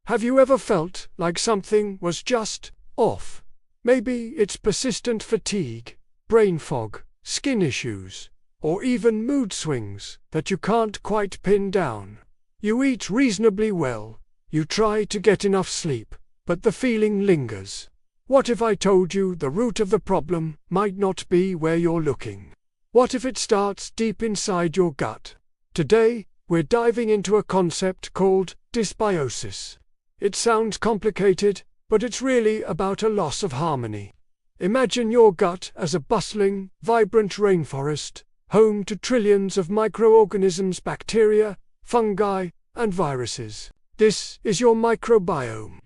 Have you ever felt like something was just off? Maybe it's persistent fatigue, brain fog, skin issues, or even mood swings that you can't quite pin down. You eat reasonably well, you try to get enough sleep, but the feeling lingers. What if I told you the root of the problem might not be where you're looking? What if it starts deep inside your gut? Today, we're diving into a concept called dysbiosis. It sounds complicated, but it's really about a loss of harmony. Imagine your gut as a bustling, vibrant rainforest, home to trillions of microorganisms, bacteria, fungi, and viruses. This is your microbiome.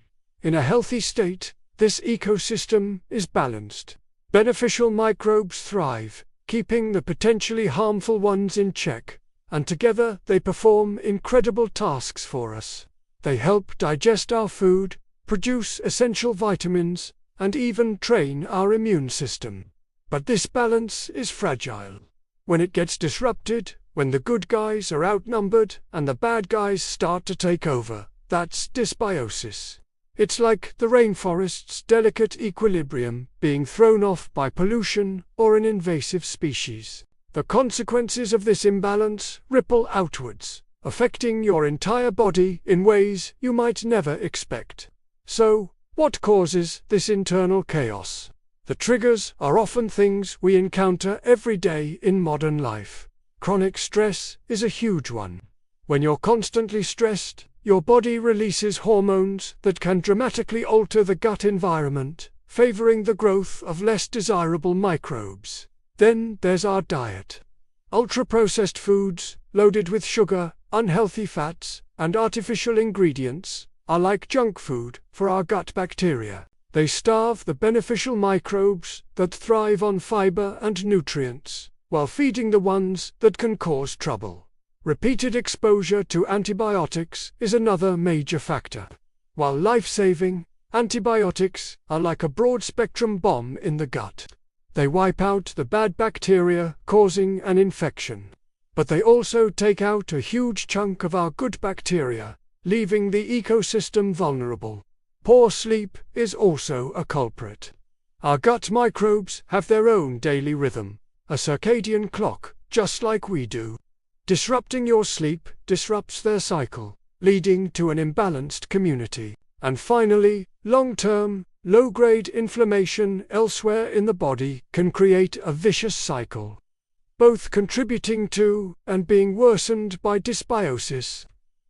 In a healthy state, this ecosystem is balanced. Beneficial microbes thrive, keeping the potentially harmful ones in check, and together they perform incredible tasks for us. They help digest our food, produce essential vitamins, and even train our immune system. But this balance is fragile. When it gets disrupted, when the good guys are outnumbered and the bad guys start to take over, that's dysbiosis. It's like the rainforest's delicate equilibrium being thrown off by pollution or an invasive species. The consequences of this imbalance ripple outwards, affecting your entire body in ways you might never expect. So, what causes this internal chaos? The triggers are often things we encounter every day in modern life. Chronic stress is a huge one. When you're constantly stressed, your body releases hormones that can dramatically alter the gut environment, favoring the growth of less desirable microbes. Then there's our diet. Ultra-processed foods, loaded with sugar, unhealthy fats, and artificial ingredients, are like junk food for our gut bacteria. They starve the beneficial microbes that thrive on fiber and nutrients, while feeding the ones that can cause trouble. Repeated exposure to antibiotics is another major factor. While life-saving, antibiotics are like a broad-spectrum bomb in the gut. They wipe out the bad bacteria, causing an infection. But they also take out a huge chunk of our good bacteria, leaving the ecosystem vulnerable. Poor sleep is also a culprit. Our gut microbes have their own daily rhythm, a circadian clock, just like we do. Disrupting your sleep disrupts their cycle, leading to an imbalanced community. And finally, long-term, low-grade inflammation elsewhere in the body can create a vicious cycle, both contributing to and being worsened by dysbiosis.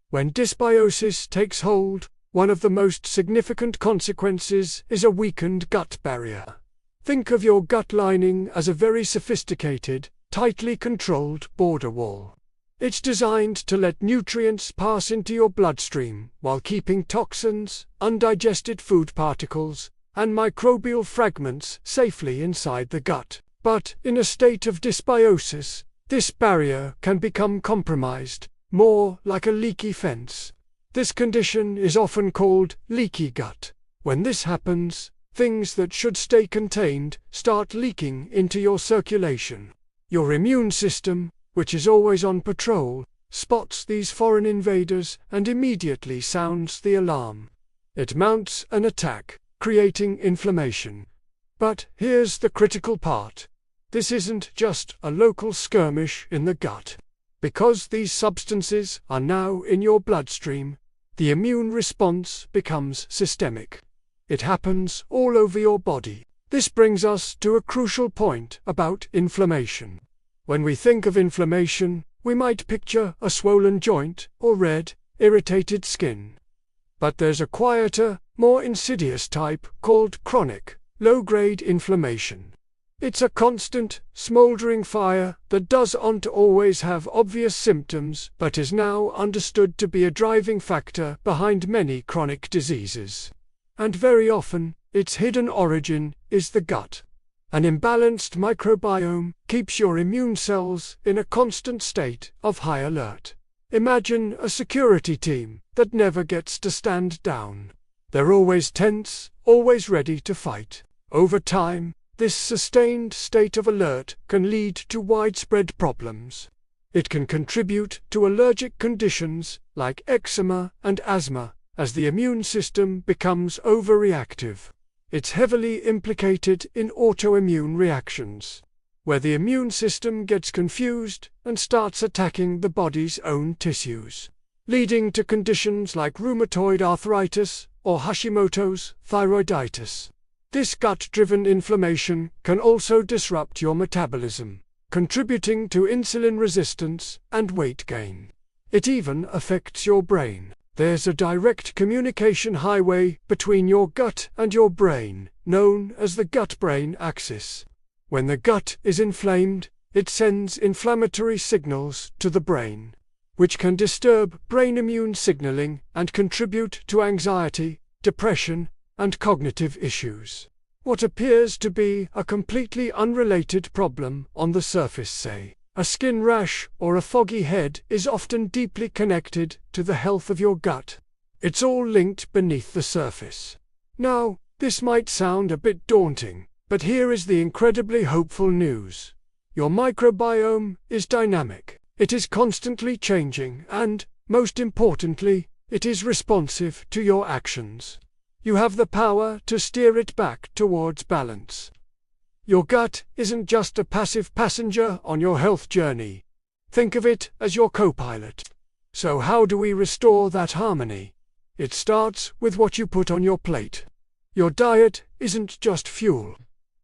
When dysbiosis takes hold, one of the most significant consequences is a weakened gut barrier. Think of your gut lining as a very sophisticated, tightly controlled border wall. It's designed to let nutrients pass into your bloodstream while keeping toxins, undigested food particles, and microbial fragments safely inside the gut. But in a state of dysbiosis, this barrier can become compromised, more like a leaky fence. This condition is often called leaky gut. When this happens, things that should stay contained start leaking into your circulation. Your immune system, which is always on patrol, spots these foreign invaders and immediately sounds the alarm. It mounts an attack, creating inflammation. But here's the critical part. This isn't just a local skirmish in the gut. Because these substances are now in your bloodstream, the immune response becomes systemic. It happens all over your body. This brings us to a crucial point about inflammation. When we think of inflammation, we might picture a swollen joint or red, irritated skin. But there's a quieter, more insidious type called chronic, low-grade inflammation. It's a constant, smoldering fire that doesn't always have obvious symptoms but is now understood to be a driving factor behind many chronic diseases. And very often, its hidden origin is the gut. An imbalanced microbiome keeps your immune cells in a constant state of high alert. Imagine a security team that never gets to stand down. They're always tense, always ready to fight. Over time, this sustained state of alert can lead to widespread problems. It can contribute to allergic conditions like eczema and asthma, as the immune system becomes overreactive. It's heavily implicated in autoimmune reactions, where the immune system gets confused and starts attacking the body's own tissues, leading to conditions like rheumatoid arthritis or Hashimoto's thyroiditis. This gut-driven inflammation can also disrupt your metabolism, contributing to insulin resistance and weight gain. It even affects your brain. There's a direct communication highway between your gut and your brain, known as the gut-brain axis. When the gut is inflamed, it sends inflammatory signals to the brain, which can disturb brain immune signaling and contribute to anxiety, depression, and cognitive issues. What appears to be a completely unrelated problem on the surface, say a skin rash or a foggy head, is often deeply connected to the health of your gut. It's all linked beneath the surface. Now, this might sound a bit daunting, but here is the incredibly hopeful news. Your microbiome is dynamic. It is constantly changing and, most importantly, it is responsive to your actions. You have the power to steer it back towards balance. Your gut isn't just a passive passenger on your health journey. Think of it as your co-pilot. So how do we restore that harmony? It starts with what you put on your plate. Your diet isn't just fuel.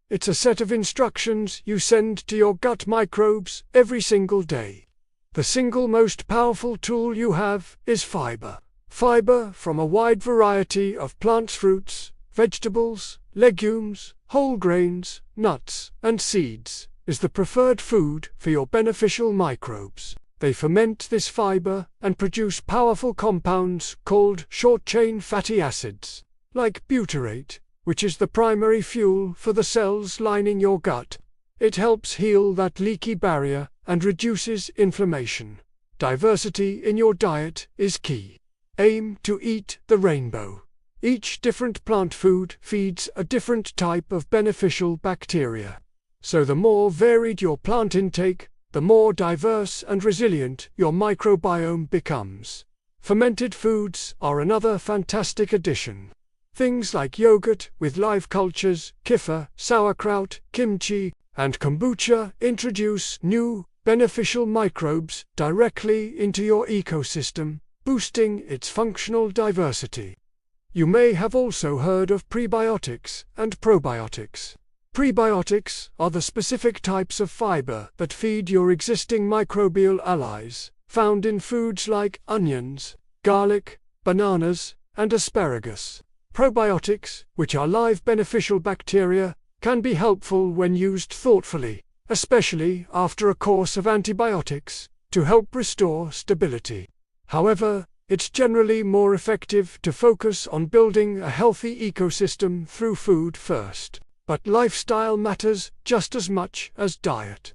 It's a set of instructions you send to your gut microbes every single day. The single most powerful tool you have is fiber. Fiber from a wide variety of plants, fruits, vegetables, legumes, whole grains, nuts, and seeds is the preferred food for your beneficial microbes. They ferment this fiber and produce powerful compounds called short-chain fatty acids, like butyrate, which is the primary fuel for the cells lining your gut. It helps heal that leaky barrier and reduces inflammation. Diversity in your diet is key. Aim to eat the rainbow. Each different plant food feeds a different type of beneficial bacteria. So the more varied your plant intake, the more diverse and resilient your microbiome becomes. Fermented foods are another fantastic addition. Things like yogurt with live cultures, kefir, sauerkraut, kimchi, and kombucha introduce new, beneficial microbes directly into your ecosystem, boosting its functional diversity. You may have also heard of prebiotics and probiotics. Prebiotics are the specific types of fiber that feed your existing microbial allies, found in foods like onions, garlic, bananas, and asparagus. Probiotics, which are live beneficial bacteria, can be helpful when used thoughtfully, especially after a course of antibiotics, to help restore stability. However, it's generally more effective to focus on building a healthy ecosystem through food first. But lifestyle matters just as much as diet.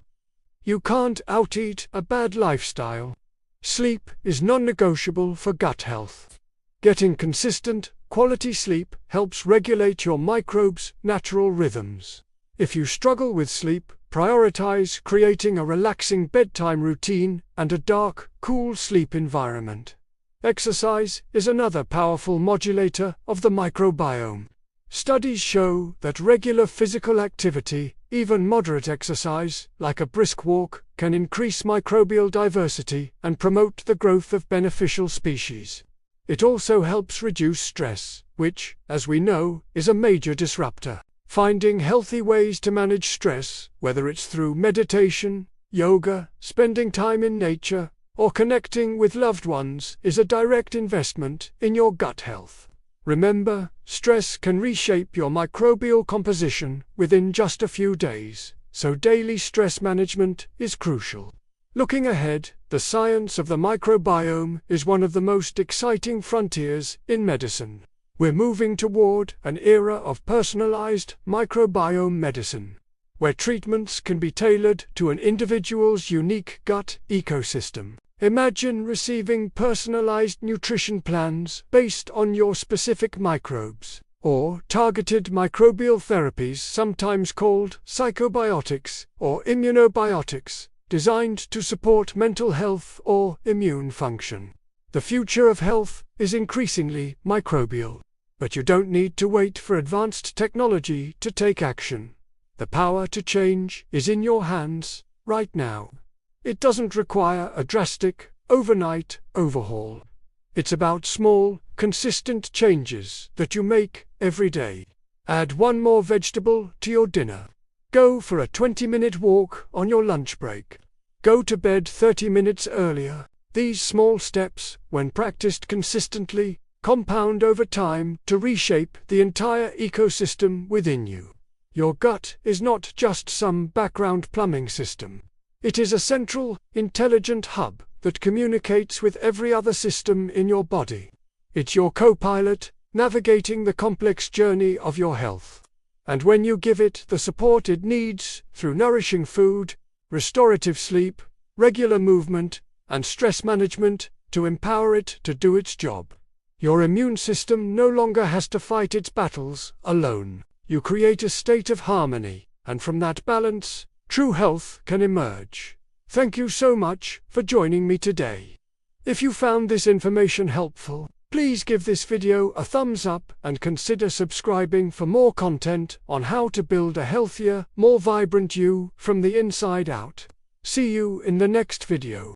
You can't out-eat a bad lifestyle. Sleep is non-negotiable for gut health. Getting consistent, quality sleep helps regulate your microbes' natural rhythms. If you struggle with sleep, prioritize creating a relaxing bedtime routine and a dark, cool sleep environment. Exercise is another powerful modulator of the microbiome. Studies show that regular physical activity, even moderate exercise, like a brisk walk, can increase microbial diversity and promote the growth of beneficial species. It also helps reduce stress, which, as we know, is a major disruptor. Finding healthy ways to manage stress, whether it's through meditation, yoga, spending time in nature, or connecting with loved ones, is a direct investment in your gut health. Remember, stress can reshape your microbial composition within just a few days, so daily stress management is crucial. Looking ahead, the science of the microbiome is one of the most exciting frontiers in medicine. We're moving toward an era of personalized microbiome medicine, where treatments can be tailored to an individual's unique gut ecosystem. Imagine receiving personalized nutrition plans based on your specific microbes, or targeted microbial therapies, sometimes called psychobiotics or immunobiotics, designed to support mental health or immune function. The future of health is increasingly microbial. But you don't need to wait for advanced technology to take action. The power to change is in your hands, right now. It doesn't require a drastic, overnight overhaul. It's about small, consistent changes that you make every day. Add one more vegetable to your dinner. Go for a 20-minute walk on your lunch break. Go to bed 30 minutes earlier. These small steps, when practiced consistently, compound over time to reshape the entire ecosystem within you. Your gut is not just some background plumbing system. It is a central, intelligent hub that communicates with every other system in your body. It's your co-pilot, navigating the complex journey of your health. And when you give it the support it needs through nourishing food, restorative sleep, regular movement, and stress management to empower it to do its job, your immune system no longer has to fight its battles alone. You create a state of harmony, and from that balance, true health can emerge. Thank you so much for joining me today. If you found this information helpful, please give this video a thumbs up and consider subscribing for more content on how to build a healthier, more vibrant you from the inside out. See you in the next video.